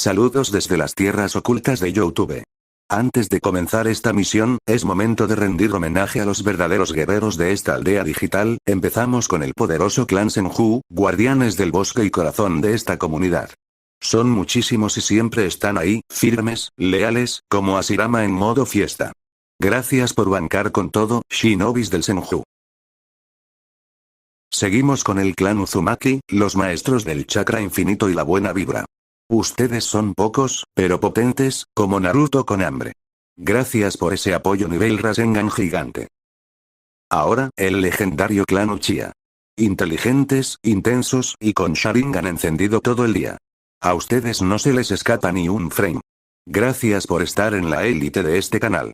Saludos desde las tierras ocultas de YouTube. Antes de comenzar esta misión, es momento de rendir homenaje a los verdaderos guerreros de esta aldea digital. Empezamos con el poderoso clan Senju, guardianes del bosque y corazón de esta comunidad. Son muchísimos y siempre están ahí, firmes, leales, como Asirama en modo fiesta. Gracias por bancar con todo, shinobis del Senju. Seguimos con el clan Uzumaki, los maestros del chakra infinito y la buena vibra. Ustedes son pocos, pero potentes, como Naruto con hambre. Gracias por ese apoyo nivel Rasengan gigante. Ahora, el legendario clan Uchiha. Inteligentes, intensos, y con Sharingan encendido todo el día. A ustedes no se les escapa ni un frame. Gracias por estar en la élite de este canal.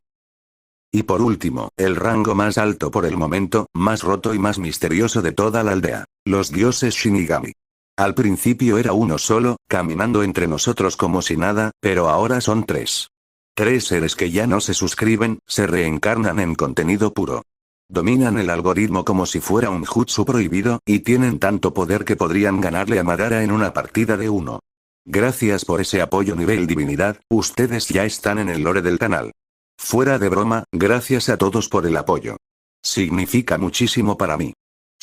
Y por último, el rango más alto por el momento, más roto y más misterioso de toda la aldea. Los dioses Shinigami. Al principio era uno solo, caminando entre nosotros como si nada, pero ahora son tres. Tres seres que ya no se suscriben, se reencarnan en contenido puro. Dominan el algoritmo como si fuera un jutsu prohibido, y tienen tanto poder que podrían ganarle a Madara en una partida de uno. Gracias por ese apoyo nivel divinidad, ustedes ya están en el lore del canal. Fuera de broma, gracias a todos por el apoyo. Significa muchísimo para mí.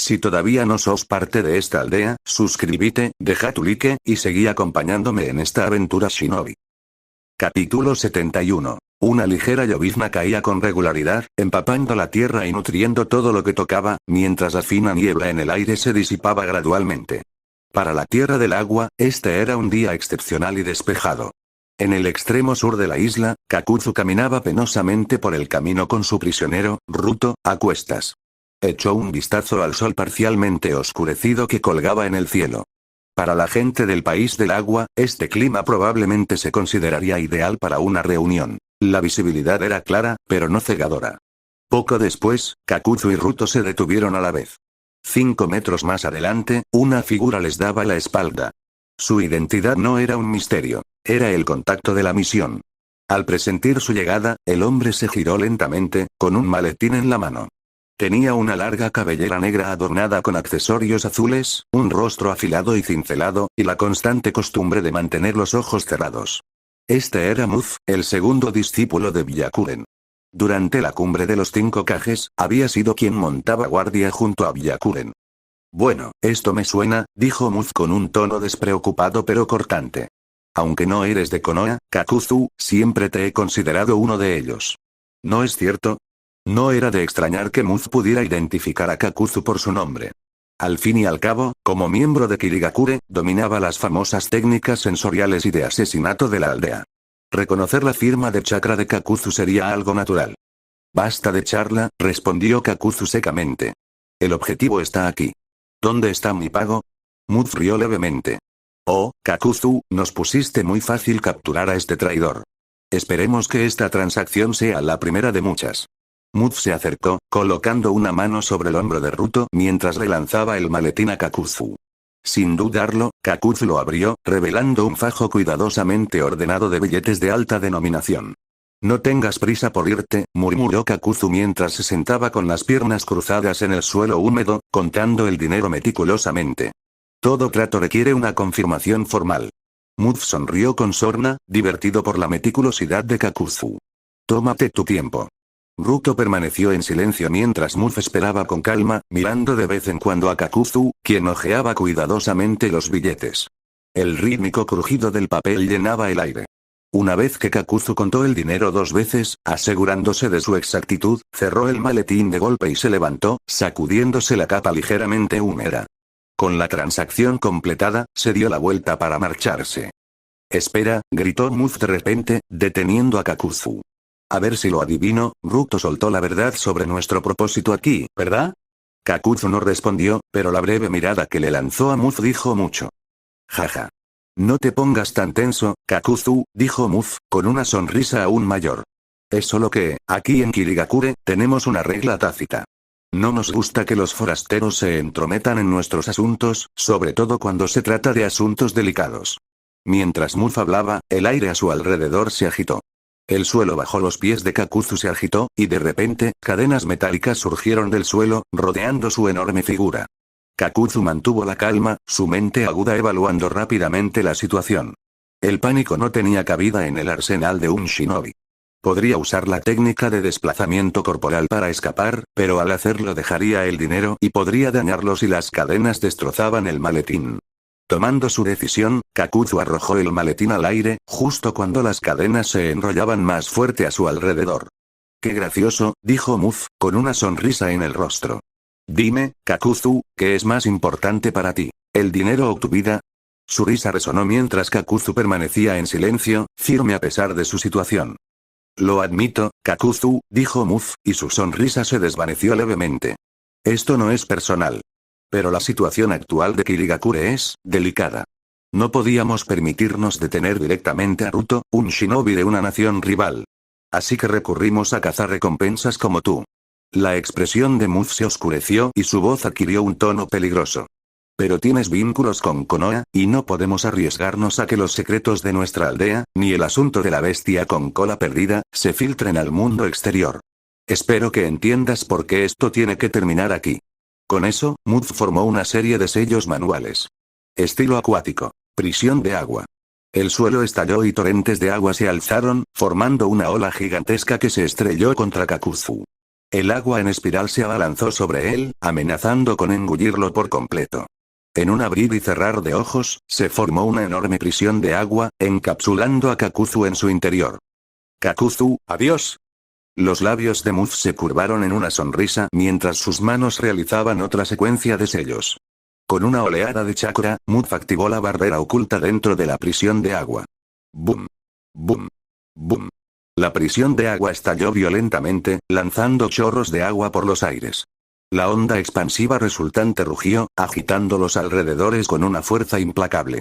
Si todavía no sos parte de esta aldea, suscríbete, deja tu like, y seguí acompañándome en esta aventura shinobi. Capítulo 71. Una ligera llovizna caía con regularidad, empapando la tierra y nutriendo todo lo que tocaba, mientras la fina niebla en el aire se disipaba gradualmente. Para la Tierra del Agua, este era un día excepcional y despejado. En el extremo sur de la isla, Kakuzu caminaba penosamente por el camino con su prisionero, Ruto, a cuestas. Echó un vistazo al sol parcialmente oscurecido que colgaba en el cielo. Para la gente del país del agua, este clima probablemente se consideraría ideal para una reunión. La visibilidad era clara, pero no cegadora. Poco después, Kakuzu y Ruto se detuvieron a la vez. 5 metros más adelante, una figura les daba la espalda. Su identidad no era un misterio, era el contacto de la misión. Al presentir su llegada, el hombre se giró lentamente, con un maletín en la mano. Tenía una larga cabellera negra adornada con accesorios azules, un rostro afilado y cincelado, y la constante costumbre de mantener los ojos cerrados. Este era Muz, el segundo discípulo de Byakuren. Durante la cumbre de los 5 Kages, había sido quien montaba guardia junto a Byakuren. Bueno, esto me suena, dijo Muz con un tono despreocupado pero cortante. Aunque no eres de Konoha, Kakuzu, siempre te he considerado uno de ellos. ¿No es cierto? No era de extrañar que Muz pudiera identificar a Kakuzu por su nombre. Al fin y al cabo, como miembro de Kirigakure, dominaba las famosas técnicas sensoriales y de asesinato de la aldea. Reconocer la firma de chakra de Kakuzu sería algo natural. Basta de charla, respondió Kakuzu secamente. El objetivo está aquí. ¿Dónde está mi pago? Muz rió levemente. Oh, Kakuzu, nos pusiste muy fácil capturar a este traidor. Esperemos que esta transacción sea la primera de muchas. Muz se acercó, colocando una mano sobre el hombro de Ruto mientras le lanzaba el maletín a Kakuzu. Sin dudarlo, Kakuzu lo abrió, revelando un fajo cuidadosamente ordenado de billetes de alta denominación. No tengas prisa por irte, murmuró Kakuzu mientras se sentaba con las piernas cruzadas en el suelo húmedo, contando el dinero meticulosamente. Todo trato requiere una confirmación formal. Muz sonrió con sorna, divertido por la meticulosidad de Kakuzu. Tómate tu tiempo. Ruto permaneció en silencio mientras Muz esperaba con calma, mirando de vez en cuando a Kakuzu, quien hojeaba cuidadosamente los billetes. El rítmico crujido del papel llenaba el aire. Una vez que Kakuzu contó el dinero 2 veces, asegurándose de su exactitud, cerró el maletín de golpe y se levantó, sacudiéndose la capa ligeramente húmeda. Con la transacción completada, se dio la vuelta para marcharse. Espera, gritó Muz de repente, deteniendo a Kakuzu. A ver si lo adivino, Ruto soltó la verdad sobre nuestro propósito aquí, ¿verdad? Kakuzu no respondió, pero la breve mirada que le lanzó a Muz dijo mucho. Jaja. No te pongas tan tenso, Kakuzu, dijo Muz, con una sonrisa aún mayor. Es solo que, aquí en Kirigakure, tenemos una regla tácita. No nos gusta que los forasteros se entrometan en nuestros asuntos, sobre todo cuando se trata de asuntos delicados. Mientras Muz hablaba, el aire a su alrededor se agitó. El suelo bajo los pies de Kakuzu se agitó, y de repente, cadenas metálicas surgieron del suelo, rodeando su enorme figura. Kakuzu mantuvo la calma, su mente aguda evaluando rápidamente la situación. El pánico no tenía cabida en el arsenal de un shinobi. Podría usar la técnica de desplazamiento corporal para escapar, pero al hacerlo dejaría el dinero y podría dañarlo si las cadenas destrozaban el maletín. Tomando su decisión, Kakuzu arrojó el maletín al aire, justo cuando las cadenas se enrollaban más fuerte a su alrededor. «Qué gracioso», dijo Muz, con una sonrisa en el rostro. «Dime, Kakuzu, ¿qué es más importante para ti? ¿El dinero o tu vida?» Su risa resonó mientras Kakuzu permanecía en silencio, firme a pesar de su situación. «Lo admito, Kakuzu», dijo Muz, y su sonrisa se desvaneció levemente. «Esto no es personal. Pero la situación actual de Kirigakure es delicada. No podíamos permitirnos detener directamente a Ruto, un shinobi de una nación rival. Así que recurrimos a cazar recompensas como tú». La expresión de Muz se oscureció y su voz adquirió un tono peligroso. «Pero tienes vínculos con Konoha, y no podemos arriesgarnos a que los secretos de nuestra aldea, ni el asunto de la bestia con cola perdida, se filtren al mundo exterior. Espero que entiendas por qué esto tiene que terminar aquí». Con eso, Muz formó una serie de sellos manuales. Estilo acuático. Prisión de agua. El suelo estalló y torrentes de agua se alzaron, formando una ola gigantesca que se estrelló contra Kakuzu. El agua en espiral se abalanzó sobre él, amenazando con engullirlo por completo. En un abrir y cerrar de ojos, se formó una enorme prisión de agua, encapsulando a Kakuzu en su interior. «Kakuzu, adiós». Los labios de Muz se curvaron en una sonrisa mientras sus manos realizaban otra secuencia de sellos. Con una oleada de chakra, Muz activó la barrera oculta dentro de la prisión de agua. ¡Bum! ¡Bum! ¡Bum! La prisión de agua estalló violentamente, lanzando chorros de agua por los aires. La onda expansiva resultante rugió, agitando los alrededores con una fuerza implacable.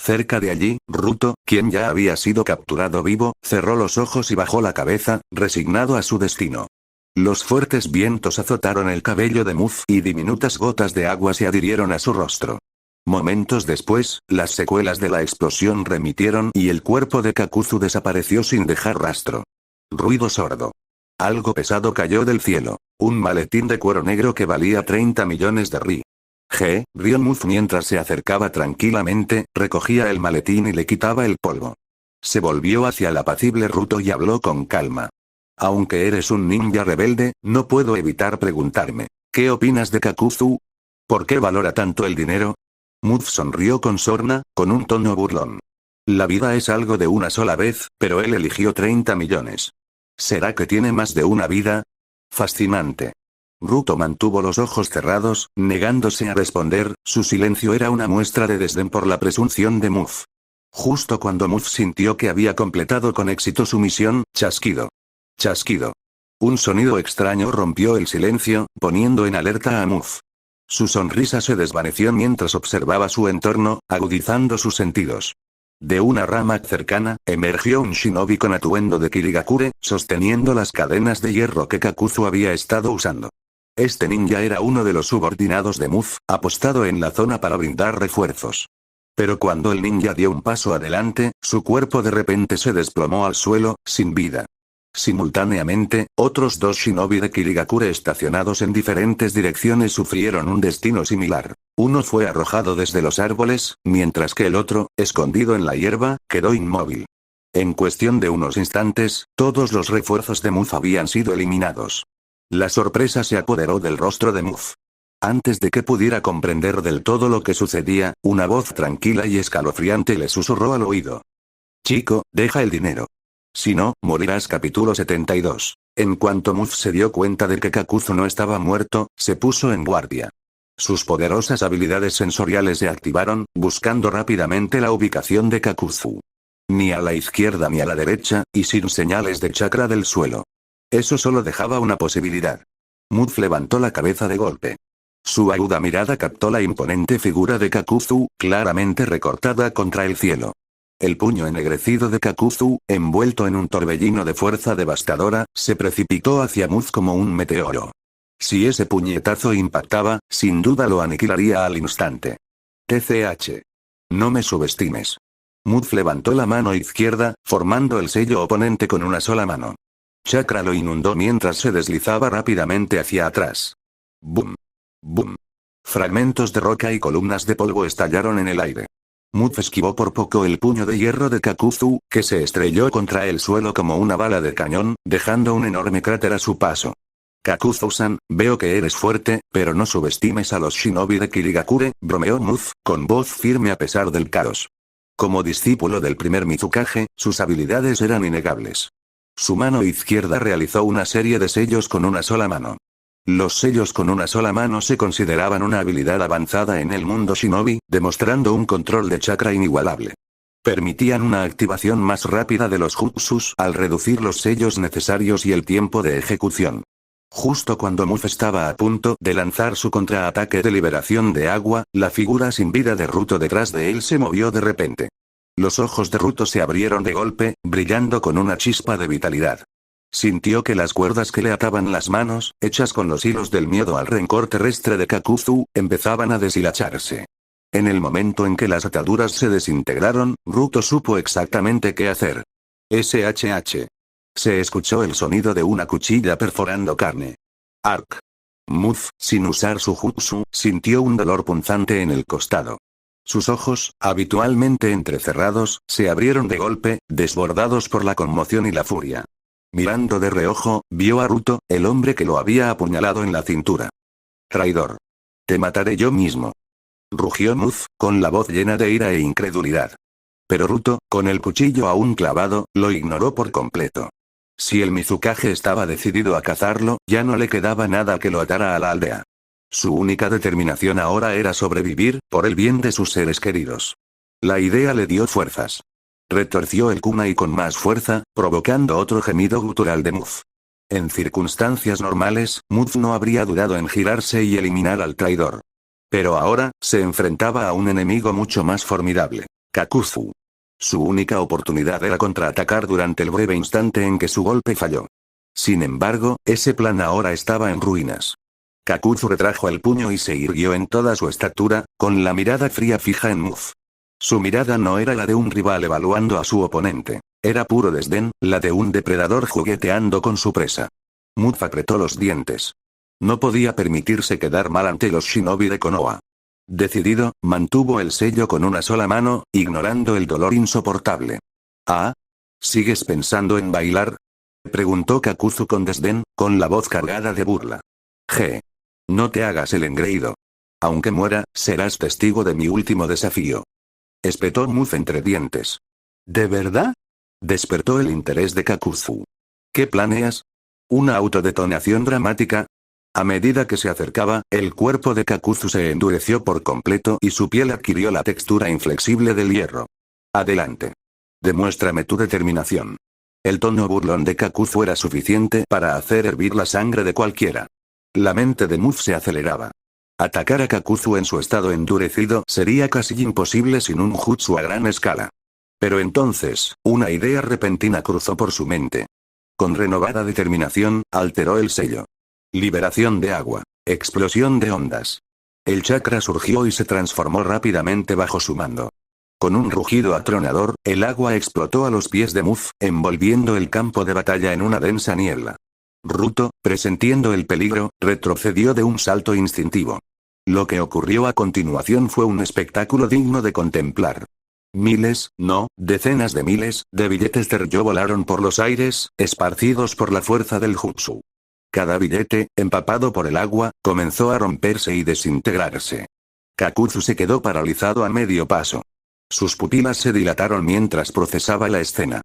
Cerca de allí, Ruto, quien ya había sido capturado vivo, cerró los ojos y bajó la cabeza, resignado a su destino. Los fuertes vientos azotaron el cabello de Muz y diminutas gotas de agua se adhirieron a su rostro. Momentos después, las secuelas de la explosión remitieron y el cuerpo de Kakuzu desapareció sin dejar rastro. Ruido sordo. Algo pesado cayó del cielo. Un maletín de cuero negro que valía 30 millones de ri. Rió Muz mientras se acercaba tranquilamente, recogía el maletín y le quitaba el polvo. Se volvió hacia el apacible Ruto y habló con calma. «Aunque eres un ninja rebelde, no puedo evitar preguntarme, ¿qué opinas de Kakuzu? ¿Por qué valora tanto el dinero?» Muz sonrió con sorna, con un tono burlón. «La vida es algo de una sola vez, pero él eligió 30 millones. ¿Será que tiene más de una vida? Fascinante». Ruto mantuvo los ojos cerrados, negándose a responder, su silencio era una muestra de desdén por la presunción de Muz. Justo cuando Muz sintió que había completado con éxito su misión, chasquido. Chasquido. Un sonido extraño rompió el silencio, poniendo en alerta a Muz. Su sonrisa se desvaneció mientras observaba su entorno, agudizando sus sentidos. De una rama cercana, emergió un shinobi con atuendo de Kirigakure, sosteniendo las cadenas de hierro que Kakuzu había estado usando. Este ninja era uno de los subordinados de Muz, apostado en la zona para brindar refuerzos. Pero cuando el ninja dio un paso adelante, su cuerpo de repente se desplomó al suelo, sin vida. Simultáneamente, otros dos shinobi de Kirigakure estacionados en diferentes direcciones sufrieron un destino similar. Uno fue arrojado desde los árboles, mientras que el otro, escondido en la hierba, quedó inmóvil. En cuestión de unos instantes, todos los refuerzos de Muz habían sido eliminados. La sorpresa se apoderó del rostro de Muz. Antes de que pudiera comprender del todo lo que sucedía, una voz tranquila y escalofriante le susurró al oído. «Chico, deja el dinero. Si no, morirás». Capítulo 72. En cuanto Muz se dio cuenta de que Kakuzu no estaba muerto, se puso en guardia. Sus poderosas habilidades sensoriales se activaron, buscando rápidamente la ubicación de Kakuzu. Ni a la izquierda ni a la derecha, y sin señales de chakra del suelo. Eso solo dejaba una posibilidad. Muz levantó la cabeza de golpe. Su aguda mirada captó la imponente figura de Kakuzu, claramente recortada contra el cielo. El puño ennegrecido de Kakuzu, envuelto en un torbellino de fuerza devastadora, se precipitó hacia Muz como un meteoro. Si ese puñetazo impactaba, sin duda lo aniquilaría al instante. TCH. No me subestimes. Muz levantó la mano izquierda, formando el sello oponente con una sola mano. Chakra lo inundó mientras se deslizaba rápidamente hacia atrás. ¡Bum! ¡Bum! Fragmentos de roca y columnas de polvo estallaron en el aire. Muz esquivó por poco el puño de hierro de Kakuzu, que se estrelló contra el suelo como una bala de cañón, dejando un enorme cráter a su paso. Kakuzu-san, veo que eres fuerte, pero no subestimes a los shinobi de Kirigakure, bromeó Muz, con voz firme a pesar del caos. Como discípulo del primer Mizukage, sus habilidades eran innegables. Su mano izquierda realizó una serie de sellos con una sola mano. Los sellos con una sola mano se consideraban una habilidad avanzada en el mundo shinobi, demostrando un control de chakra inigualable. Permitían una activación más rápida de los jutsus al reducir los sellos necesarios y el tiempo de ejecución. Justo cuando Muz estaba a punto de lanzar su contraataque de liberación de agua, la figura sin vida de Ruto detrás de él se movió de repente. Los ojos de Ruto se abrieron de golpe, brillando con una chispa de vitalidad. Sintió que las cuerdas que le ataban las manos, hechas con los hilos del miedo al rencor terrestre de Kakuzu, empezaban a deshilacharse. En el momento en que las ataduras se desintegraron, Ruto supo exactamente qué hacer. SHH. Se escuchó el sonido de una cuchilla perforando carne. Ark. Muz, sin usar su jutsu, sintió un dolor punzante en el costado. Sus ojos, habitualmente entrecerrados, se abrieron de golpe, desbordados por la conmoción y la furia. Mirando de reojo, vio a Ruto, el hombre que lo había apuñalado en la cintura. Traidor. Te mataré yo mismo. Rugió Muz, con la voz llena de ira e incredulidad. Pero Ruto, con el cuchillo aún clavado, lo ignoró por completo. Si el Mizukage estaba decidido a cazarlo, ya no le quedaba nada que lo atara a la aldea. Su única determinación ahora era sobrevivir, por el bien de sus seres queridos. La idea le dio fuerzas. Retorció el kunai con más fuerza, provocando otro gemido gutural de Muz. En circunstancias normales, Muz no habría dudado en girarse y eliminar al traidor. Pero ahora, se enfrentaba a un enemigo mucho más formidable, Kakuzu. Su única oportunidad era contraatacar durante el breve instante en que su golpe falló. Sin embargo, ese plan ahora estaba en ruinas. Kakuzu retrajo el puño y se irguió en toda su estatura, con la mirada fría fija en Muz. Su mirada no era la de un rival evaluando a su oponente. Era puro desdén, la de un depredador jugueteando con su presa. Muz apretó los dientes. No podía permitirse quedar mal ante los shinobi de Konoha. Decidido, mantuvo el sello con una sola mano, ignorando el dolor insoportable. ¿Ah? ¿Sigues pensando en bailar? Preguntó Kakuzu con desdén, con la voz cargada de burla. No te hagas el engreído. Aunque muera, serás testigo de mi último desafío. Espetó Muz entre dientes. ¿De verdad? Despertó el interés de Kakuzu. ¿Qué planeas? ¿Una autodetonación dramática? A medida que se acercaba, el cuerpo de Kakuzu se endureció por completo y su piel adquirió la textura inflexible del hierro. Adelante. Demuéstrame tu determinación. El tono burlón de Kakuzu era suficiente para hacer hervir la sangre de cualquiera. La mente de Muz se aceleraba. Atacar a Kakuzu en su estado endurecido sería casi imposible sin un jutsu a gran escala. Pero entonces, una idea repentina cruzó por su mente. Con renovada determinación, alteró el sello. Liberación de agua. Explosión de ondas. El chakra surgió y se transformó rápidamente bajo su mando. Con un rugido atronador, el agua explotó a los pies de Muz, envolviendo el campo de batalla en una densa niebla. Ruto, presintiendo el peligro, retrocedió de un salto instintivo. Lo que ocurrió a continuación fue un espectáculo digno de contemplar. Miles, no, decenas de miles, de billetes de ryo volaron por los aires, esparcidos por la fuerza del jutsu. Cada billete, empapado por el agua, comenzó a romperse y desintegrarse. Kakuzu se quedó paralizado a medio paso. Sus pupilas se dilataron mientras procesaba la escena.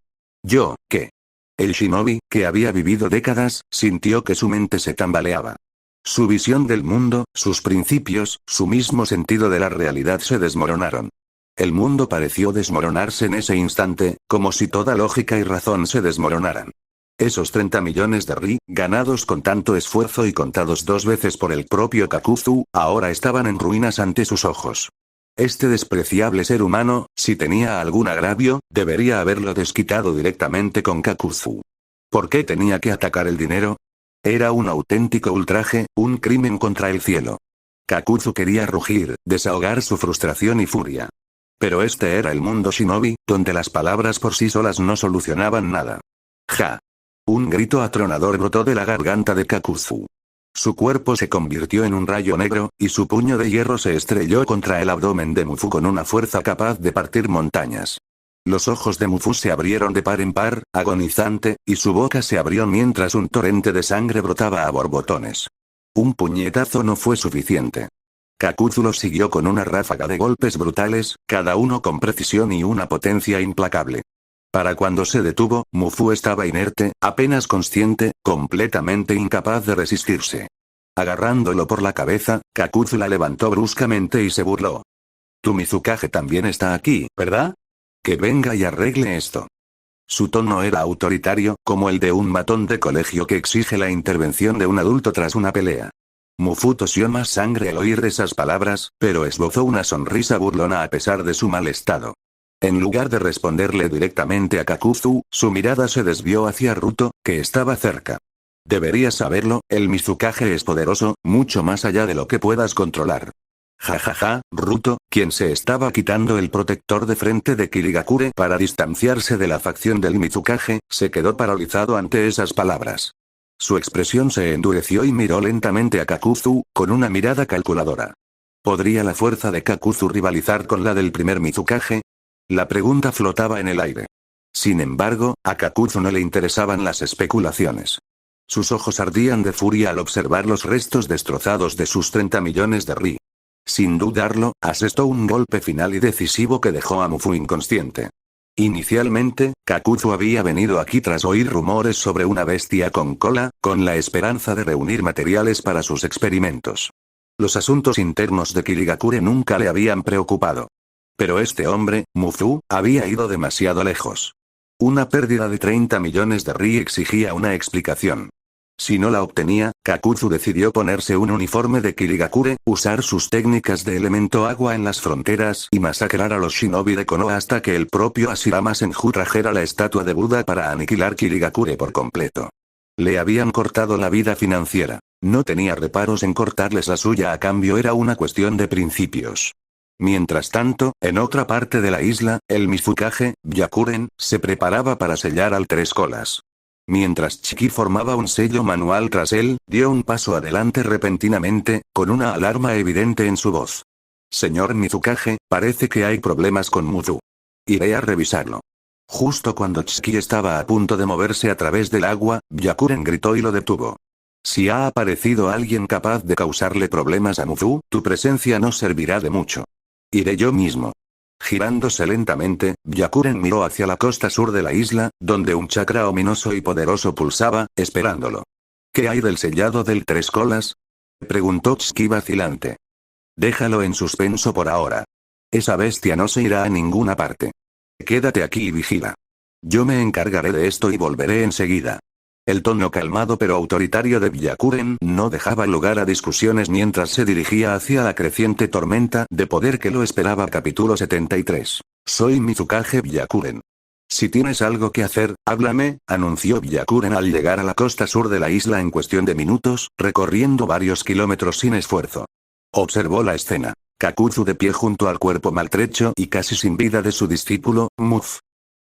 ¿Qué? El shinobi, que había vivido décadas, sintió que su mente se tambaleaba. Su visión del mundo, sus principios, su mismo sentido de la realidad se desmoronaron. El mundo pareció desmoronarse en ese instante, como si toda lógica y razón se desmoronaran. Esos 30 millones de ri, ganados con tanto esfuerzo y contados 2 veces por el propio Kakuzu, ahora estaban en ruinas ante sus ojos. Este despreciable ser humano, si tenía algún agravio, debería haberlo desquitado directamente con Kakuzu. ¿Por qué tenía que atacar el dinero? Era un auténtico ultraje, un crimen contra el cielo. Kakuzu quería rugir, desahogar su frustración y furia. Pero este era el mundo shinobi, donde las palabras por sí solas no solucionaban nada. ¡Ja! Un grito atronador brotó de la garganta de Kakuzu. Su cuerpo se convirtió en un rayo negro, y su puño de hierro se estrelló contra el abdomen de Mufu con una fuerza capaz de partir montañas. Los ojos de Mufu se abrieron de par en par, agonizante, y su boca se abrió mientras un torrente de sangre brotaba a borbotones. Un puñetazo no fue suficiente. Kakuzu lo siguió con una ráfaga de golpes brutales, cada uno con precisión y una potencia implacable. Para cuando se detuvo, Mufu estaba inerte, apenas consciente, completamente incapaz de resistirse. Agarrándolo por la cabeza, Kakuzu la levantó bruscamente y se burló. Tu Mizukage también está aquí, ¿verdad? Que venga y arregle esto. Su tono era autoritario, como el de un matón de colegio que exige la intervención de un adulto tras una pelea. Mufu tosió más sangre al oír esas palabras, pero esbozó una sonrisa burlona a pesar de su mal estado. En lugar de responderle directamente a Kakuzu, su mirada se desvió hacia Ruto, que estaba cerca. Deberías saberlo, el Mizukage es poderoso, mucho más allá de lo que puedas controlar. Jajaja, Ruto, quien se estaba quitando el protector de frente de Kirigakure para distanciarse de la facción del Mizukage, se quedó paralizado ante esas palabras. Su expresión se endureció y miró lentamente a Kakuzu, con una mirada calculadora. ¿Podría la fuerza de Kakuzu rivalizar con la del primer Mizukage? La pregunta flotaba en el aire. Sin embargo, a Kakuzu no le interesaban las especulaciones. Sus ojos ardían de furia al observar los restos destrozados de sus 30 millones de ri. Sin dudarlo, asestó un golpe final y decisivo que dejó a Mufu inconsciente. Inicialmente, Kakuzu había venido aquí tras oír rumores sobre una bestia con cola, con la esperanza de reunir materiales para sus experimentos. Los asuntos internos de Kirigakure nunca le habían preocupado. Pero este hombre, Mufu, había ido demasiado lejos. Una pérdida de 30 millones de ri exigía una explicación. Si no la obtenía, Kakuzu decidió ponerse un uniforme de Kirigakure, usar sus técnicas de elemento agua en las fronteras y masacrar a los shinobi de Konoha hasta que el propio Hashirama Senju trajera la estatua de Buda para aniquilar Kirigakure por completo. Le habían cortado la vida financiera. No tenía reparos en cortarles la suya, a cambio era una cuestión de principios. Mientras tanto, en otra parte de la isla, el Mizukage, Byakuren, se preparaba para sellar al Tres Colas. Mientras Chiki formaba un sello manual tras él, dio un paso adelante repentinamente, con una alarma evidente en su voz. Señor Mizukage, parece que hay problemas con Muzu. Iré a revisarlo. Justo cuando Chiki estaba a punto de moverse a través del agua, Byakuren gritó y lo detuvo. Si ha aparecido alguien capaz de causarle problemas a Muzu, tu presencia no servirá de mucho. Iré yo mismo. Girándose lentamente, Byakuren miró hacia la costa sur de la isla, donde un chakra ominoso y poderoso pulsaba, esperándolo. ¿Qué hay del sellado del Tres Colas? Preguntó Chiki vacilante. Déjalo en suspenso por ahora. Esa bestia no se irá a ninguna parte. Quédate aquí y vigila. Yo me encargaré de esto y volveré enseguida. El tono calmado pero autoritario de Byakuren no dejaba lugar a discusiones mientras se dirigía hacia la creciente tormenta de poder que lo esperaba. Capítulo 73. Soy Mizukage Byakuren. Si tienes algo que hacer, háblame, anunció Byakuren al llegar a la costa sur de la isla en cuestión de minutos, recorriendo varios kilómetros sin esfuerzo. Observó la escena. Kakuzu de pie junto al cuerpo maltrecho y casi sin vida de su discípulo, Muz.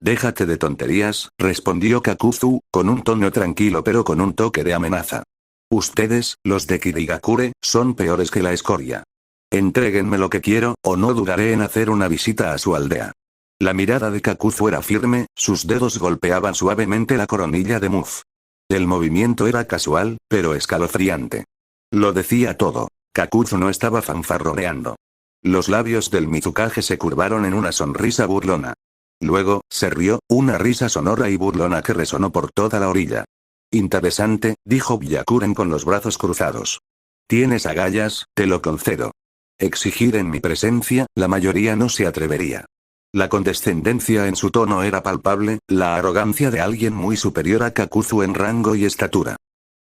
Déjate de tonterías, respondió Kakuzu, con un tono tranquilo pero con un toque de amenaza. Ustedes, los de Kirigakure, son peores que la escoria. Entréguenme lo que quiero, o no dudaré en hacer una visita a su aldea. La mirada de Kakuzu era firme, sus dedos golpeaban suavemente la coronilla de Muz. El movimiento era casual, pero escalofriante. Lo decía todo. Kakuzu no estaba fanfarroneando. Los labios del Mizukage se curvaron en una sonrisa burlona. Luego, se rió, una risa sonora y burlona que resonó por toda la orilla. Interesante, dijo Byakuren con los brazos cruzados. Tienes agallas, te lo concedo. Exigir en mi presencia, la mayoría no se atrevería. La condescendencia en su tono era palpable, la arrogancia de alguien muy superior a Kakuzu en rango y estatura.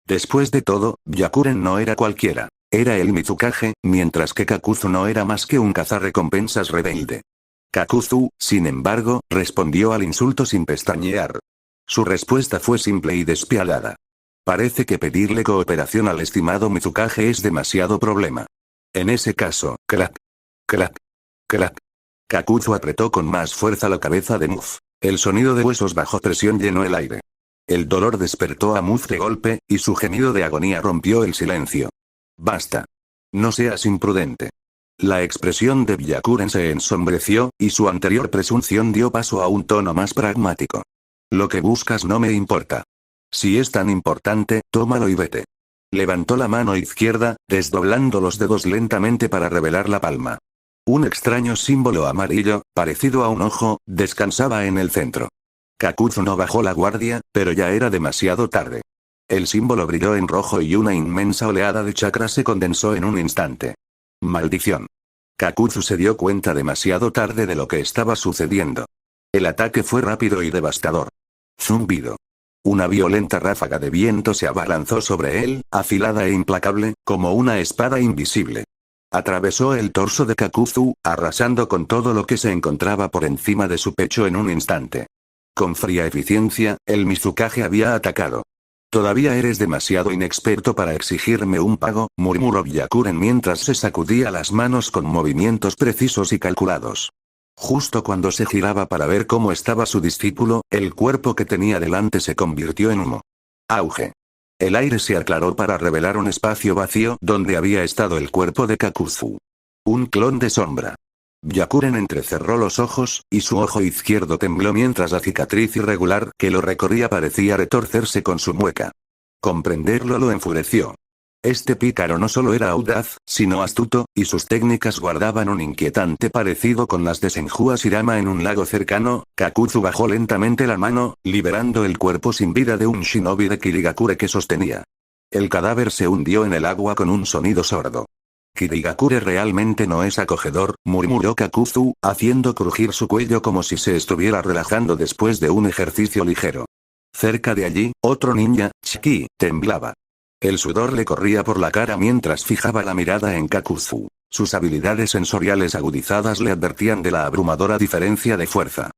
Después de todo, Byakuren no era cualquiera. Era el Mizukage, mientras que Kakuzu no era más que un cazarrecompensas rebelde. Kakuzu, sin embargo, respondió al insulto sin pestañear. Su respuesta fue simple y despiadada. Parece que pedirle cooperación al estimado Mizukage es demasiado problema. En ese caso, crack. Crack. Crack. Kakuzu apretó con más fuerza la cabeza de Muz. El sonido de huesos bajo presión llenó el aire. El dolor despertó a Muz de golpe, y su gemido de agonía rompió el silencio. Basta. No seas imprudente. La expresión de Byakuren se ensombreció, y su anterior presunción dio paso a un tono más pragmático. Lo que buscas no me importa. Si es tan importante, tómalo y vete. Levantó la mano izquierda, desdoblando los dedos lentamente para revelar la palma. Un extraño símbolo amarillo, parecido a un ojo, descansaba en el centro. Kakuzu no bajó la guardia, pero ya era demasiado tarde. El símbolo brilló en rojo y una inmensa oleada de chakra se condensó en un instante. Maldición. Kakuzu se dio cuenta demasiado tarde de lo que estaba sucediendo. El ataque fue rápido y devastador. Zumbido. Una violenta ráfaga de viento se abalanzó sobre él, afilada e implacable, como una espada invisible. Atravesó el torso de Kakuzu, arrasando con todo lo que se encontraba por encima de su pecho en un instante. Con fría eficiencia, el Mizukage había atacado. Todavía eres demasiado inexperto para exigirme un pago, murmuró Byakuren mientras se sacudía las manos con movimientos precisos y calculados. Justo cuando se giraba para ver cómo estaba su discípulo, el cuerpo que tenía delante se convirtió en humo. Auge. El aire se aclaró para revelar un espacio vacío donde había estado el cuerpo de Kakuzu. Un clon de sombra. Byakuren entrecerró los ojos, y su ojo izquierdo tembló mientras la cicatriz irregular que lo recorría parecía retorcerse con su mueca. Comprenderlo lo enfureció. Este pícaro no solo era audaz, sino astuto, y sus técnicas guardaban un inquietante parecido con las de Senju Ashirama en un lago cercano. Kakuzu bajó lentamente la mano, liberando el cuerpo sin vida de un shinobi de Kirigakure que sostenía. El cadáver se hundió en el agua con un sonido sordo. Kirigakure realmente no es acogedor, murmuró Kakuzu, haciendo crujir su cuello como si se estuviera relajando después de un ejercicio ligero. Cerca de allí, otro ninja, Chiki, temblaba. El sudor le corría por la cara mientras fijaba la mirada en Kakuzu. Sus habilidades sensoriales agudizadas le advertían de la abrumadora diferencia de fuerza.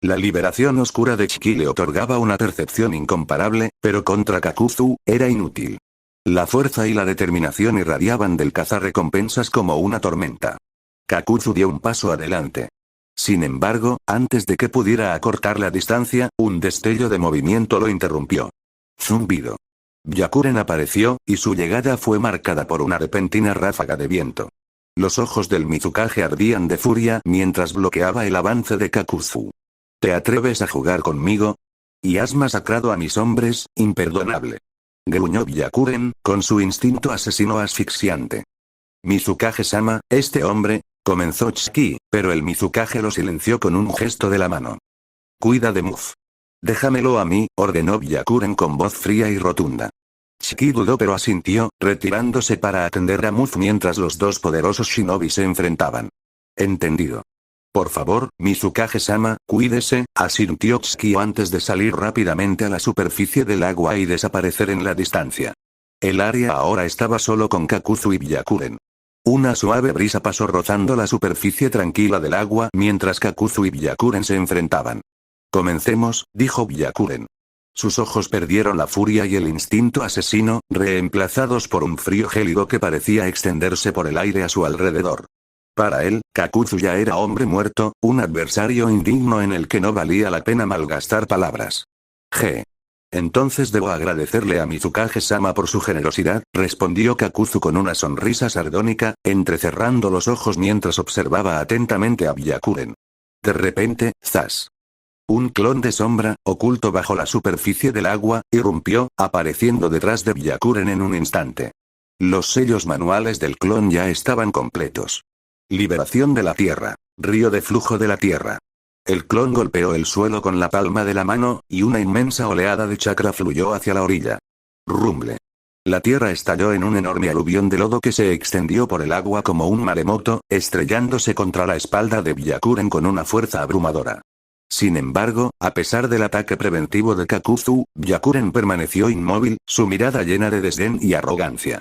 La liberación oscura de Chiki le otorgaba una percepción incomparable, pero contra Kakuzu, era inútil. La fuerza y la determinación irradiaban del cazarrecompensas como una tormenta. Kakuzu dio un paso adelante. Sin embargo, antes de que pudiera acortar la distancia, un destello de movimiento lo interrumpió. Zumbido. Byakuren apareció, y su llegada fue marcada por una repentina ráfaga de viento. Los ojos del Mizukage ardían de furia mientras bloqueaba el avance de Kakuzu. ¿Te atreves a jugar conmigo? ¿Y has masacrado a mis hombres? Imperdonable. Gruñó Byakuren, con su instinto asesino asfixiante. Mizukage-sama, este hombre, comenzó Chiki, pero el Mizukage lo silenció con un gesto de la mano. Cuida de Muz. Déjamelo a mí, ordenó Byakuren con voz fría y rotunda. Chiki dudó pero asintió, retirándose para atender a Muz mientras los dos poderosos shinobi se enfrentaban. Entendido. Por favor, Mizukage-sama, cuídese, asintió Chiki antes de salir rápidamente a la superficie del agua y desaparecer en la distancia. El área ahora estaba solo con Kakuzu y Byakuren. Una suave brisa pasó rozando la superficie tranquila del agua mientras Kakuzu y Byakuren se enfrentaban. Comencemos, dijo Byakuren. Sus ojos perdieron la furia y el instinto asesino, reemplazados por un frío gélido que parecía extenderse por el aire a su alrededor. Para él, Kakuzu ya era hombre muerto, un adversario indigno en el que no valía la pena malgastar palabras. Entonces debo agradecerle a Mizukage-sama por su generosidad, respondió Kakuzu con una sonrisa sardónica, entrecerrando los ojos mientras observaba atentamente a Byakuren. De repente, ¡zas! Un clon de sombra, oculto bajo la superficie del agua, irrumpió, apareciendo detrás de Byakuren en un instante. Los sellos manuales del clon ya estaban completos. Liberación de la tierra. Río de flujo de la tierra. El clon golpeó el suelo con la palma de la mano, y una inmensa oleada de chakra fluyó hacia la orilla. Rumble. La tierra estalló en un enorme aluvión de lodo que se extendió por el agua como un maremoto, estrellándose contra la espalda de Byakuren con una fuerza abrumadora. Sin embargo, a pesar del ataque preventivo de Kakuzu, Byakuren permaneció inmóvil, su mirada llena de desdén y arrogancia.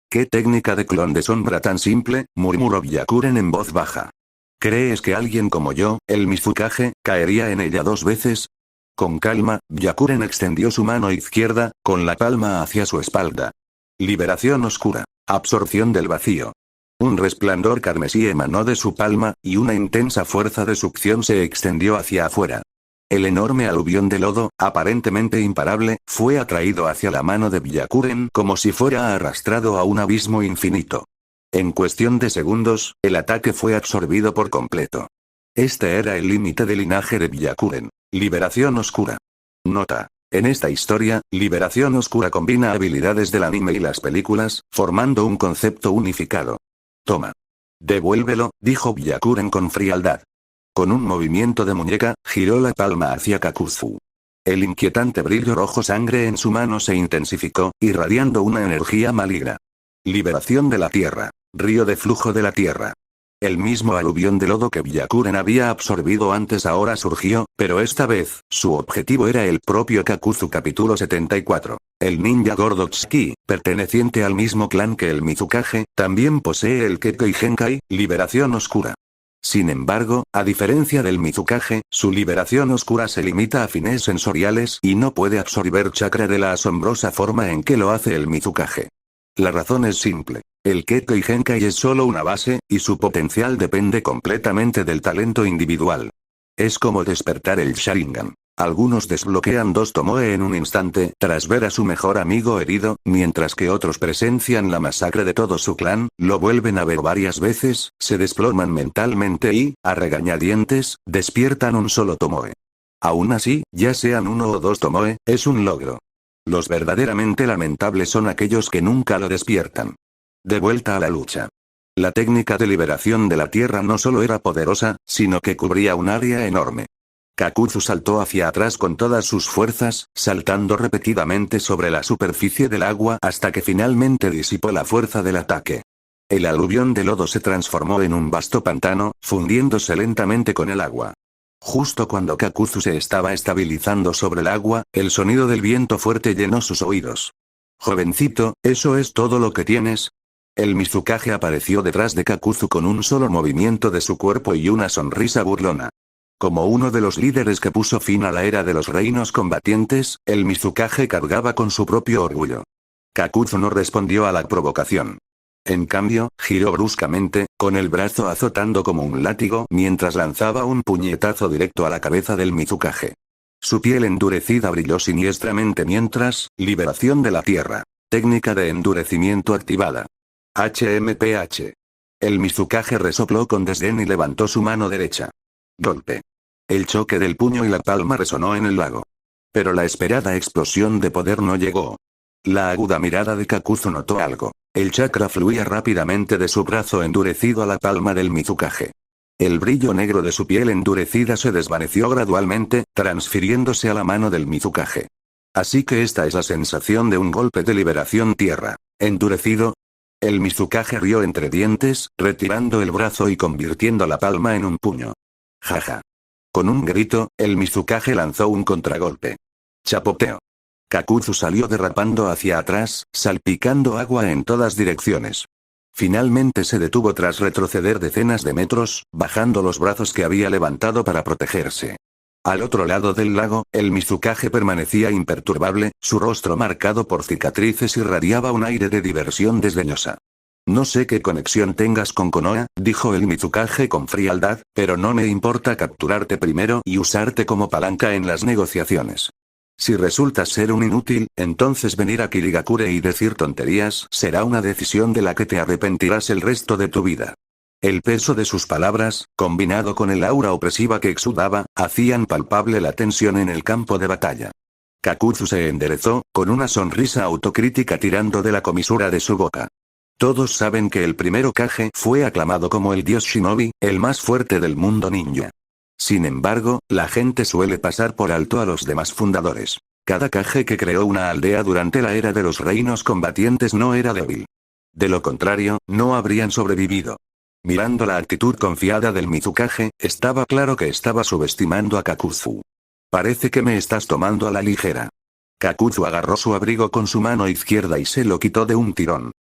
¿Qué técnica de clon de sombra tan simple?, murmuró Byakuren en voz baja. ¿Crees que alguien como yo, el Mizukage, caería en ella 2 veces? Con calma, Byakuren extendió su mano izquierda, con la palma hacia su espalda. Liberación oscura. Absorción del vacío. Un resplandor carmesí emanó de su palma, y una intensa fuerza de succión se extendió hacia afuera. El enorme aluvión de lodo, aparentemente imparable, fue atraído hacia la mano de Byakuren como si fuera arrastrado a un abismo infinito. En cuestión de segundos, el ataque fue absorbido por completo. Este era el límite del linaje de Byakuren. Liberación Oscura. Nota. En esta historia, Liberación Oscura combina habilidades del anime y las películas, formando un concepto unificado. Toma. Devuélvelo, dijo Byakuren con frialdad. Con un movimiento de muñeca, giró la palma hacia Kakuzu. El inquietante brillo rojo sangre en su mano se intensificó, irradiando una energía maligna. Liberación de la tierra. Río de flujo de la tierra. El mismo aluvión de lodo que Byakuren había absorbido antes ahora surgió, pero esta vez, su objetivo era el propio Kakuzu. Capítulo 74. El ninja Gordotsuki, perteneciente al mismo clan que el Mizukage, también posee el Kekkei Genkai, Liberación Oscura. Sin embargo, a diferencia del Mizukage, su liberación oscura se limita a fines sensoriales y no puede absorber chakra de la asombrosa forma en que lo hace el Mizukage. La razón es simple. El Kekkei Genkai es solo una base, y su potencial depende completamente del talento individual. Es como despertar el Sharingan. Algunos desbloquean dos Tomoe en un instante tras ver a su mejor amigo herido, mientras que otros presencian la masacre de todo su clan, lo vuelven a ver varias veces, se desploman mentalmente y, a regañadientes, despiertan un solo Tomoe. Aún así, ya sean uno o dos Tomoe, es un logro. Los verdaderamente lamentables son aquellos que nunca lo despiertan. De vuelta a la lucha. La técnica de liberación de la tierra no solo era poderosa, sino que cubría un área enorme. Kakuzu saltó hacia atrás con todas sus fuerzas, saltando repetidamente sobre la superficie del agua hasta que finalmente disipó la fuerza del ataque. El aluvión de lodo se transformó en un vasto pantano, fundiéndose lentamente con el agua. Justo cuando Kakuzu se estaba estabilizando sobre el agua, el sonido del viento fuerte llenó sus oídos. Jovencito, ¿eso es todo lo que tienes? El Mizukage apareció detrás de Kakuzu con un solo movimiento de su cuerpo y una sonrisa burlona. Como uno de los líderes que puso fin a la era de los reinos combatientes, el Mizukage cargaba con su propio orgullo. Kakuzu no respondió a la provocación. En cambio, giró bruscamente, con el brazo azotando como un látigo mientras lanzaba un puñetazo directo a la cabeza del Mizukage. Su piel endurecida brilló siniestramente mientras, liberación de la tierra. Técnica de endurecimiento activada. HMPH. El Mizukage resopló con desdén y levantó su mano derecha. Golpe. El choque del puño y la palma resonó en el lago. Pero la esperada explosión de poder no llegó. La aguda mirada de Kakuzu notó algo. El chakra fluía rápidamente de su brazo endurecido a la palma del Mizukage. El brillo negro de su piel endurecida se desvaneció gradualmente, transfiriéndose a la mano del Mizukage. Así que esta es la sensación de un golpe de liberación tierra. ¿Endurecido? El Mizukage rió entre dientes, retirando el brazo y convirtiendo la palma en un puño. Jaja. Con un grito, el Mizukage lanzó un contragolpe. Chapoteo. Kakuzu salió derrapando hacia atrás, salpicando agua en todas direcciones. Finalmente se detuvo tras retroceder decenas de metros, bajando los brazos que había levantado para protegerse. Al otro lado del lago, el Mizukage permanecía imperturbable, su rostro marcado por cicatrices irradiaba un aire de diversión desdeñosa. No sé qué conexión tengas con Konoha, dijo el Mizukage con frialdad, pero no me importa capturarte primero y usarte como palanca en las negociaciones. Si resultas ser un inútil, entonces venir a Kirigakure y decir tonterías será una decisión de la que te arrepentirás el resto de tu vida. El peso de sus palabras, combinado con el aura opresiva que exudaba, hacían palpable la tensión en el campo de batalla. Kakuzu se enderezó, con una sonrisa autocrítica tirando de la comisura de su boca. Todos saben que el primer Hokage fue aclamado como el dios Shinobi, el más fuerte del mundo ninja. Sin embargo, la gente suele pasar por alto a los demás fundadores. Cada Kage que creó una aldea durante la era de los reinos combatientes no era débil. De lo contrario, no habrían sobrevivido. Mirando la actitud confiada del Mizukage, estaba claro que estaba subestimando a Kakuzu. Parece que me estás tomando a la ligera. Kakuzu agarró su abrigo con su mano izquierda y se lo quitó de un tirón.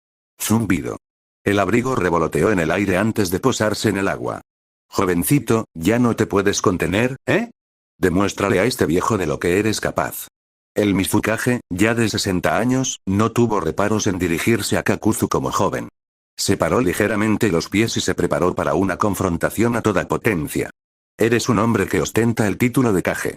Zumbido. El abrigo revoloteó en el aire antes de posarse en el agua. Jovencito, ya no te puedes contener, ¿eh? Demuéstrale a este viejo de lo que eres capaz. El Mizukage, ya de 60 años, no tuvo reparos en dirigirse a Kakuzu como joven. Separó ligeramente los pies y se preparó para una confrontación a toda potencia. Eres un hombre que ostenta el título de Kage.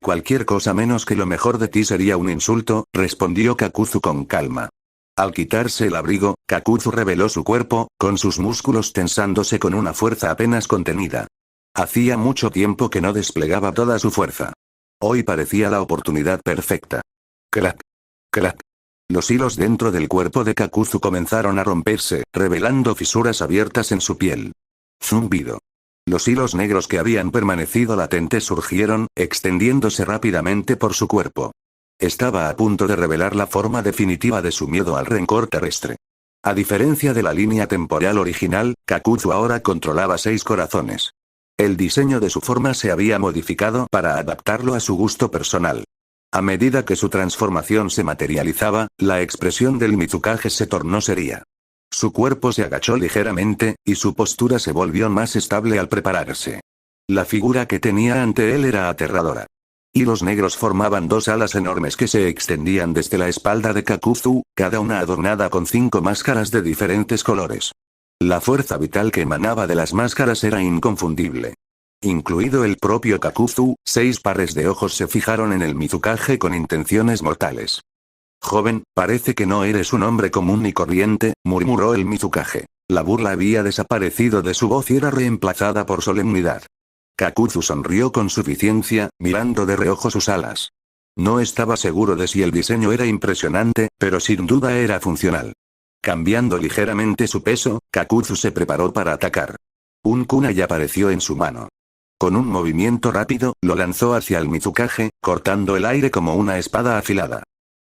Cualquier cosa menos que lo mejor de ti sería un insulto, respondió Kakuzu con calma. Al quitarse el abrigo, Kakuzu reveló su cuerpo, con sus músculos tensándose con una fuerza apenas contenida. Hacía mucho tiempo que no desplegaba toda su fuerza. Hoy parecía la oportunidad perfecta. Crack. Crack. Los hilos dentro del cuerpo de Kakuzu comenzaron a romperse, revelando fisuras abiertas en su piel. Zumbido. Los hilos negros que habían permanecido latentes surgieron, extendiéndose rápidamente por su cuerpo. Estaba a punto de revelar la forma definitiva de su miedo al rencor terrestre. A diferencia de la línea temporal original, Kakuzu ahora controlaba 6 corazones. El diseño de su forma se había modificado para adaptarlo a su gusto personal. A medida que su transformación se materializaba, la expresión del Mizukage se tornó seria. Su cuerpo se agachó ligeramente, y su postura se volvió más estable al prepararse. La figura que tenía ante él era aterradora. Hilos negros formaban 2 alas enormes que se extendían desde la espalda de Kakuzu, cada una adornada con 5 máscaras de diferentes colores. La fuerza vital que emanaba de las máscaras era inconfundible. Incluido el propio Kakuzu, 6 pares de ojos se fijaron en el Mizukage con intenciones mortales. Joven, parece que no eres un hombre común y corriente, murmuró el Mizukage. La burla había desaparecido de su voz y era reemplazada por solemnidad. Kakuzu sonrió con suficiencia, mirando de reojo sus alas. No estaba seguro de si el diseño era impresionante, pero sin duda era funcional. Cambiando ligeramente su peso, Kakuzu se preparó para atacar. Un kunai apareció en su mano. Con un movimiento rápido, lo lanzó hacia el Mizukage, cortando el aire como una espada afilada.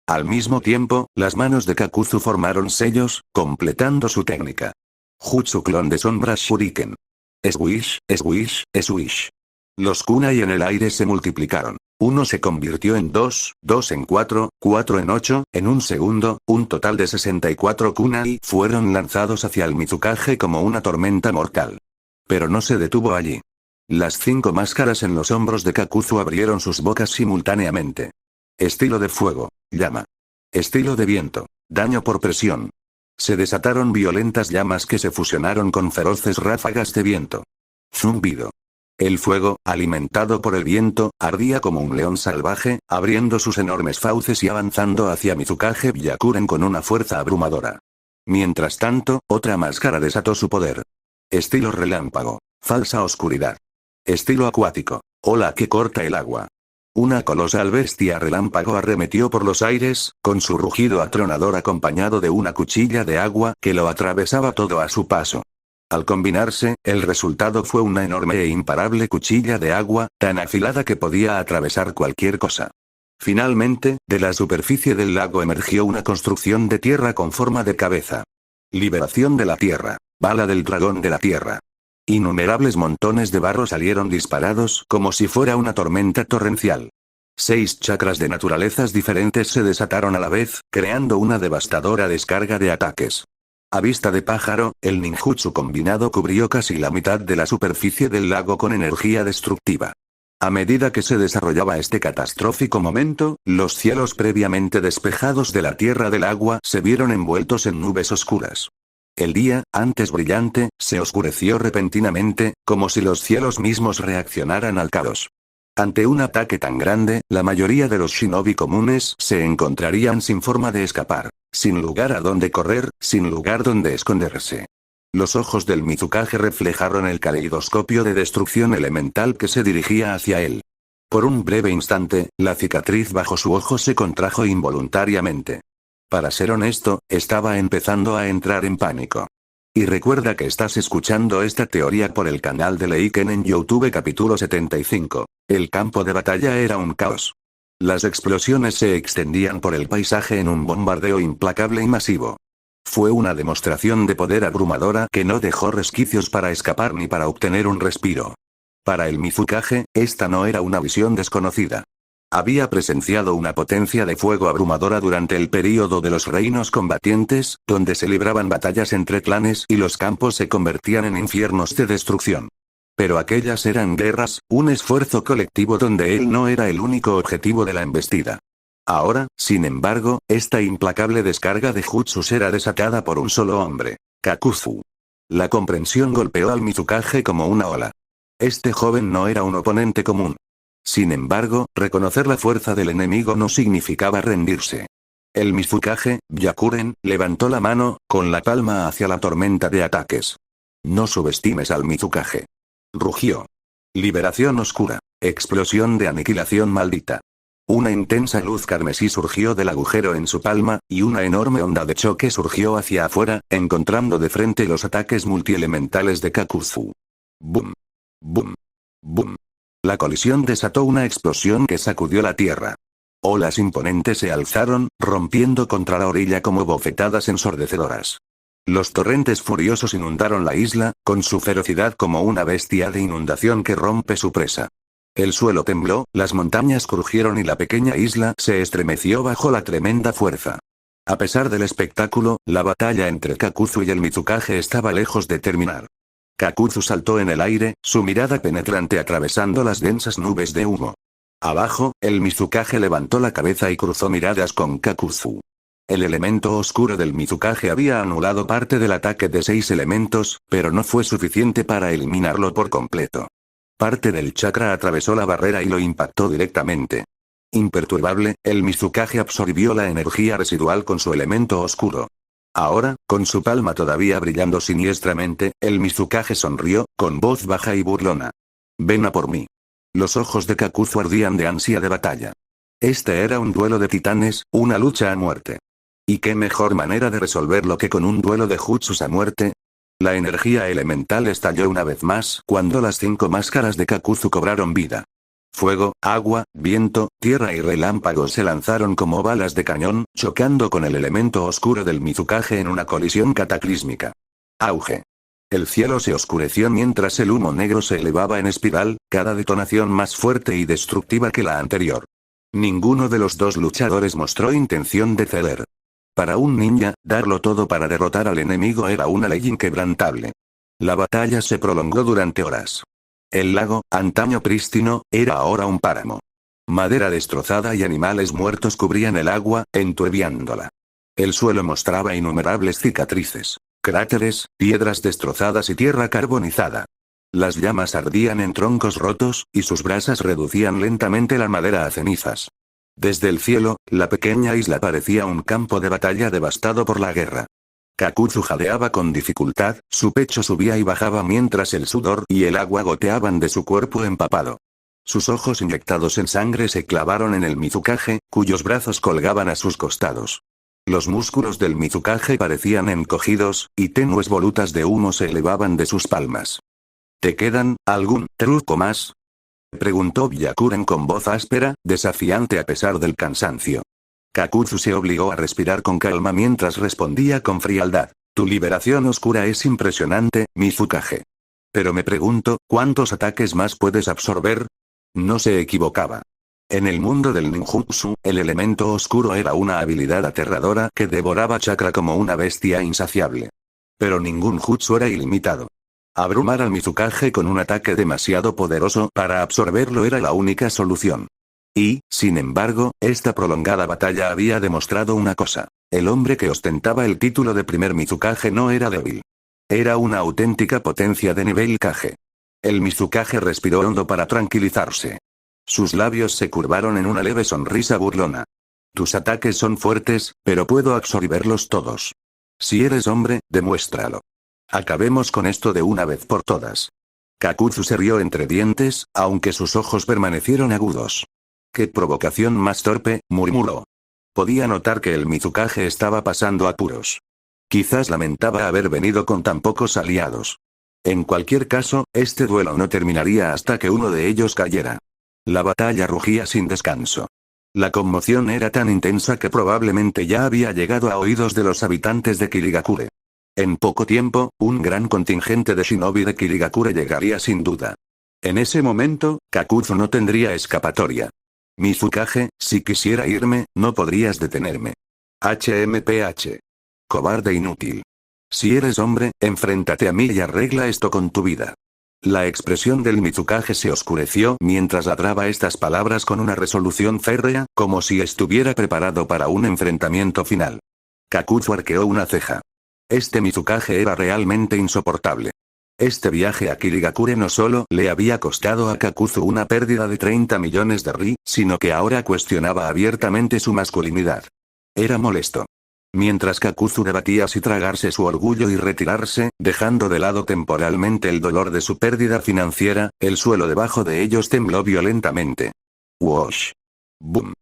Al mismo tiempo, las manos de Kakuzu formaron sellos, completando su técnica. Jutsu clon de sombras Shuriken. Swish, swish, swish. Los kunai en el aire se multiplicaron. Uno se convirtió en 2, 2 en 4, 4 en 8, en un segundo, un total de 64 kunai fueron lanzados hacia el Mizukage como una tormenta mortal. Pero no se detuvo allí. Las 5 máscaras en los hombros de Kakuzu abrieron sus bocas simultáneamente. Estilo de fuego, llama. Estilo de viento, daño por presión. Se desataron violentas llamas que se fusionaron con feroces ráfagas de viento. Zumbido. El fuego, alimentado por el viento, ardía como un león salvaje, abriendo sus enormes fauces y avanzando hacia Mizukage Byakuren con una fuerza abrumadora. Mientras tanto, otra máscara desató su poder. Estilo relámpago. Falsa oscuridad. Estilo acuático. Ola que corta el agua. Una colosal bestia relámpago arremetió por los aires, con su rugido atronador acompañado de una cuchilla de agua que lo atravesaba todo a su paso. Al combinarse, el resultado fue una enorme e imparable cuchilla de agua, tan afilada que podía atravesar cualquier cosa. Finalmente, de la superficie del lago emergió una construcción de tierra con forma de cabeza. Liberación de la tierra. Bala del dragón de la tierra. Innumerables montones de barro salieron disparados como si fuera una tormenta torrencial. 6 chakras de naturalezas diferentes se desataron a la vez, creando una devastadora descarga de ataques. A vista de pájaro, el ninjutsu combinado cubrió casi la mitad de la superficie del lago con energía destructiva. A medida que se desarrollaba este catastrófico momento, los cielos previamente despejados de la tierra del agua se vieron envueltos en nubes oscuras. El día, antes brillante, se oscureció repentinamente, como si los cielos mismos reaccionaran al caos. Ante un ataque tan grande, la mayoría de los shinobi comunes se encontrarían sin forma de escapar, sin lugar a donde correr, sin lugar donde esconderse. Los ojos del Mizukage reflejaron el caleidoscopio de destrucción elemental que se dirigía hacia él. Por un breve instante, la cicatriz bajo su ojo se contrajo involuntariamente. Para ser honesto, estaba empezando a entrar en pánico. Y recuerda que estás escuchando esta teoría por el canal de Leiken en YouTube capítulo 75. El campo de batalla era un caos. Las explosiones se extendían por el paisaje en un bombardeo implacable y masivo. Fue una demostración de poder abrumadora que no dejó resquicios para escapar ni para obtener un respiro. Para el Mizukage, esta no era una visión desconocida. Había presenciado una potencia de fuego abrumadora durante el período de los reinos combatientes, donde se libraban batallas entre clanes y los campos se convertían en infiernos de destrucción. Pero aquellas eran guerras, un esfuerzo colectivo donde él no era el único objetivo de la embestida. Ahora, sin embargo, esta implacable descarga de jutsus era desatada por un solo hombre, Kakuzu. La comprensión golpeó al Mizukage como una ola. Este joven no era un oponente común. Sin embargo, reconocer la fuerza del enemigo no significaba rendirse. El Mizukage, Byakuren, levantó la mano, con la palma hacia la tormenta de ataques. No subestimes al Mizukage. Rugió. Liberación oscura. Explosión de aniquilación maldita. Una intensa luz carmesí surgió del agujero en su palma, y una enorme onda de choque surgió hacia afuera, encontrando de frente los ataques multielementales de Kakuzu. ¡Bum! ¡Bum! ¡Bum! La colisión desató una explosión que sacudió la tierra. Olas imponentes se alzaron, rompiendo contra la orilla como bofetadas ensordecedoras. Los torrentes furiosos inundaron la isla, con su ferocidad como una bestia de inundación que rompe su presa. El suelo tembló, las montañas crujieron y la pequeña isla se estremeció bajo la tremenda fuerza. A pesar del espectáculo, la batalla entre Kakuzu y el Mizukage estaba lejos de terminar. Kakuzu saltó en el aire, su mirada penetrante atravesando las densas nubes de humo. Abajo, el Mizukage levantó la cabeza y cruzó miradas con Kakuzu. El elemento oscuro del Mizukage había anulado parte del ataque de 6 elementos, pero no fue suficiente para eliminarlo por completo. Parte del chakra atravesó la barrera y lo impactó directamente. Imperturbable, el Mizukage absorbió la energía residual con su elemento oscuro. Ahora, con su palma todavía brillando siniestramente, el Mizukage sonrió, con voz baja y burlona. Ven a por mí. Los ojos de Kakuzu ardían de ansia de batalla. Este era un duelo de titanes, una lucha a muerte. ¿Y qué mejor manera de resolverlo que con un duelo de jutsus a muerte? La energía elemental estalló una vez más cuando las 5 máscaras de Kakuzu cobraron vida. Fuego, agua, viento, tierra y relámpagos se lanzaron como balas de cañón, chocando con el elemento oscuro del Mizukage en una colisión cataclísmica. Auge. El cielo se oscureció mientras el humo negro se elevaba en espiral, cada detonación más fuerte y destructiva que la anterior. Ninguno de los dos luchadores mostró intención de ceder. Para un ninja, darlo todo para derrotar al enemigo era una ley inquebrantable. La batalla se prolongó durante horas. El lago, antaño prístino, era ahora un páramo. Madera destrozada y animales muertos cubrían el agua, enturbiándola. El suelo mostraba innumerables cicatrices, cráteres, piedras destrozadas y tierra carbonizada. Las llamas ardían en troncos rotos, y sus brasas reducían lentamente la madera a cenizas. Desde el cielo, la pequeña isla parecía un campo de batalla devastado por la guerra. Kakuzu jadeaba con dificultad, su pecho subía y bajaba mientras el sudor y el agua goteaban de su cuerpo empapado. Sus ojos inyectados en sangre se clavaron en el Mizukage, cuyos brazos colgaban a sus costados. Los músculos del Mizukage parecían encogidos, y tenues volutas de humo se elevaban de sus palmas. ¿Te quedan algún truco más?, preguntó Byakuren con voz áspera, desafiante a pesar del cansancio. Kakuzu se obligó a respirar con calma mientras respondía con frialdad. Tu liberación oscura es impresionante, Mizukage. Pero me pregunto, ¿cuántos ataques más puedes absorber? No se equivocaba. En el mundo del ninjutsu, el elemento oscuro era una habilidad aterradora que devoraba chakra como una bestia insaciable. Pero ningún jutsu era ilimitado. Abrumar al Mizukage con un ataque demasiado poderoso para absorberlo era la única solución. Y, sin embargo, esta prolongada batalla había demostrado una cosa. El hombre que ostentaba el título de primer Mizukage no era débil. Era una auténtica potencia de nivel Kage. El Mizukage respiró hondo para tranquilizarse. Sus labios se curvaron en una leve sonrisa burlona. Tus ataques son fuertes, pero puedo absorberlos todos. Si eres hombre, demuéstralo. Acabemos con esto de una vez por todas. Kakuzu se rió entre dientes, aunque sus ojos permanecieron agudos. ¡Qué provocación más torpe!, murmuró. Podía notar que el Mizukage estaba pasando apuros. Quizás lamentaba haber venido con tan pocos aliados. En cualquier caso, este duelo no terminaría hasta que uno de ellos cayera. La batalla rugía sin descanso. La conmoción era tan intensa que probablemente ya había llegado a oídos de los habitantes de Kirigakure. En poco tiempo, un gran contingente de shinobi de Kirigakure llegaría sin duda. En ese momento, Kakuzu no tendría escapatoria. Mizukage, si quisiera irme, no podrías detenerme. HMPH. Cobarde inútil. Si eres hombre, enfréntate a mí y arregla esto con tu vida. La expresión del Mizukage se oscureció mientras ladraba estas palabras con una resolución férrea, como si estuviera preparado para un enfrentamiento final. Kakuzu arqueó una ceja. Este Mizukage era realmente insoportable. Este viaje a Kirigakure no solo le había costado a Kakuzu una pérdida de 30 millones de ri, sino que ahora cuestionaba abiertamente su masculinidad. Era molesto. Mientras Kakuzu debatía si tragarse su orgullo y retirarse, dejando de lado temporalmente el dolor de su pérdida financiera, el suelo debajo de ellos tembló violentamente. Wosh. Boom.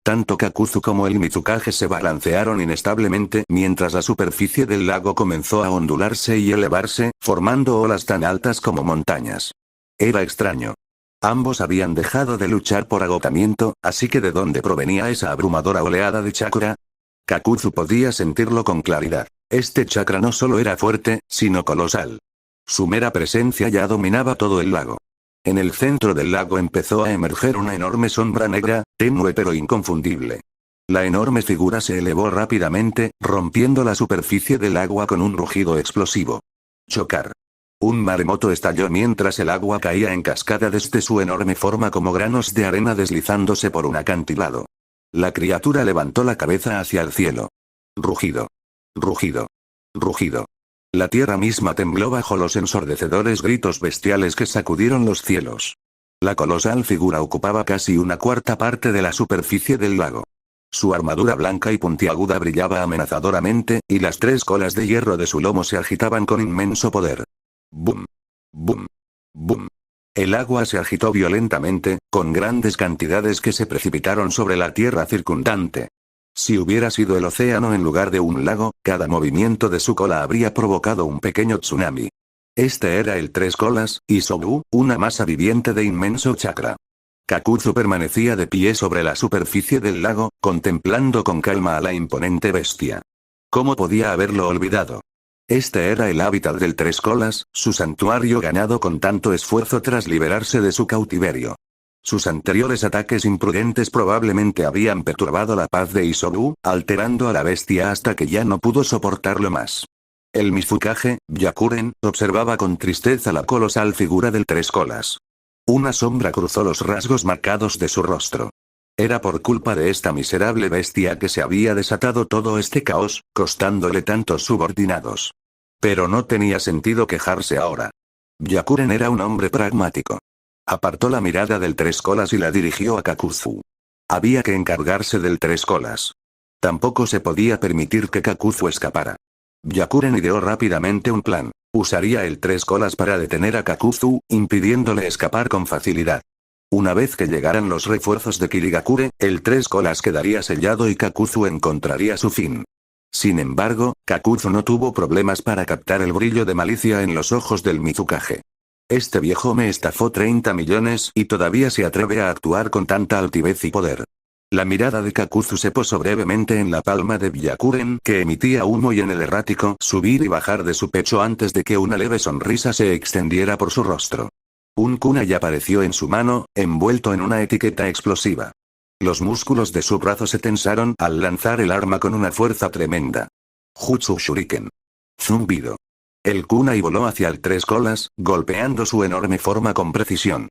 Tanto Kakuzu como el Mizukage se balancearon inestablemente mientras la superficie del lago comenzó a ondularse y elevarse, formando olas tan altas como montañas. Era extraño. Ambos habían dejado de luchar por agotamiento, así que ¿de dónde provenía esa abrumadora oleada de chakra? Kakuzu podía sentirlo con claridad. Este chakra no solo era fuerte, sino colosal. Su mera presencia ya dominaba todo el lago. En el centro del lago empezó a emerger una enorme sombra negra, tenue pero inconfundible. La enorme figura se elevó rápidamente, rompiendo la superficie del agua con un rugido explosivo. Chocar. Un maremoto estalló mientras el agua caía en cascada desde su enorme forma como granos de arena deslizándose por un acantilado. La criatura levantó la cabeza hacia el cielo. Rugido. Rugido. Rugido. La tierra misma tembló bajo los ensordecedores gritos bestiales que sacudieron los cielos. La colosal figura ocupaba casi una cuarta parte de la superficie del lago. Su armadura blanca y puntiaguda brillaba amenazadoramente, y las 3 colas de hierro de su lomo se agitaban con inmenso poder. Boom. Boom. Boom. El agua se agitó violentamente, con grandes cantidades que se precipitaron sobre la tierra circundante. Si hubiera sido el océano en lugar de un lago, cada movimiento de su cola habría provocado un pequeño tsunami. Este era el 3 colas, Isobu, una masa viviente de inmenso chakra. Kakuzu permanecía de pie sobre la superficie del lago, contemplando con calma a la imponente bestia. ¿Cómo podía haberlo olvidado? Este era el hábitat del 3 colas, su santuario ganado con tanto esfuerzo tras liberarse de su cautiverio. Sus anteriores ataques imprudentes probablemente habían perturbado la paz de Isobu, alterando a la bestia hasta que ya no pudo soportarlo más. El Mizukage, Byakuren, observaba con tristeza la colosal figura del 3 colas. Una sombra cruzó los rasgos marcados de su rostro. Era por culpa de esta miserable bestia que se había desatado todo este caos, costándole tantos subordinados. Pero no tenía sentido quejarse ahora. Byakuren era un hombre pragmático. Apartó la mirada del 3 colas y la dirigió a Kakuzu. Había que encargarse del 3 colas. Tampoco se podía permitir que Kakuzu escapara. Byakuren ideó rápidamente un plan. Usaría el 3 colas para detener a Kakuzu, impidiéndole escapar con facilidad. Una vez que llegaran los refuerzos de Kirigakure, el 3 colas quedaría sellado y Kakuzu encontraría su fin. Sin embargo, Kakuzu no tuvo problemas para captar el brillo de malicia en los ojos del Mizukage. Este viejo me estafó 30 millones y todavía se atreve a actuar con tanta altivez y poder. La mirada de Kakuzu se posó brevemente en la palma de Byakuren que emitía humo y en el errático subir y bajar de su pecho antes de que una leve sonrisa se extendiera por su rostro. Un kunai apareció en su mano, envuelto en una etiqueta explosiva. Los músculos de su brazo se tensaron al lanzar el arma con una fuerza tremenda. Jutsu Shuriken. Zumbido. El kunai voló hacia el 3 colas, golpeando su enorme forma con precisión.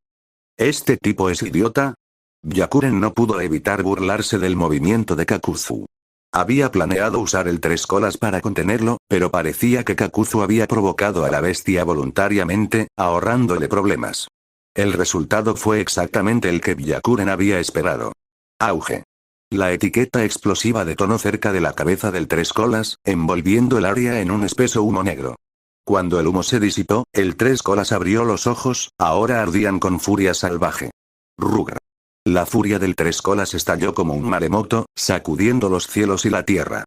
¿Este tipo es idiota? Byakuren no pudo evitar burlarse del movimiento de Kakuzu. Había planeado usar el 3 colas para contenerlo, pero parecía que Kakuzu había provocado a la bestia voluntariamente, ahorrándole problemas. El resultado fue exactamente el que Byakuren había esperado. Auge. La etiqueta explosiva detonó cerca de la cabeza del 3 colas, envolviendo el área en un espeso humo negro. Cuando el humo se disipó, el 3 colas abrió los ojos, ahora ardían con furia salvaje. Rugra. La furia del 3 colas estalló como un maremoto, sacudiendo los cielos y la tierra.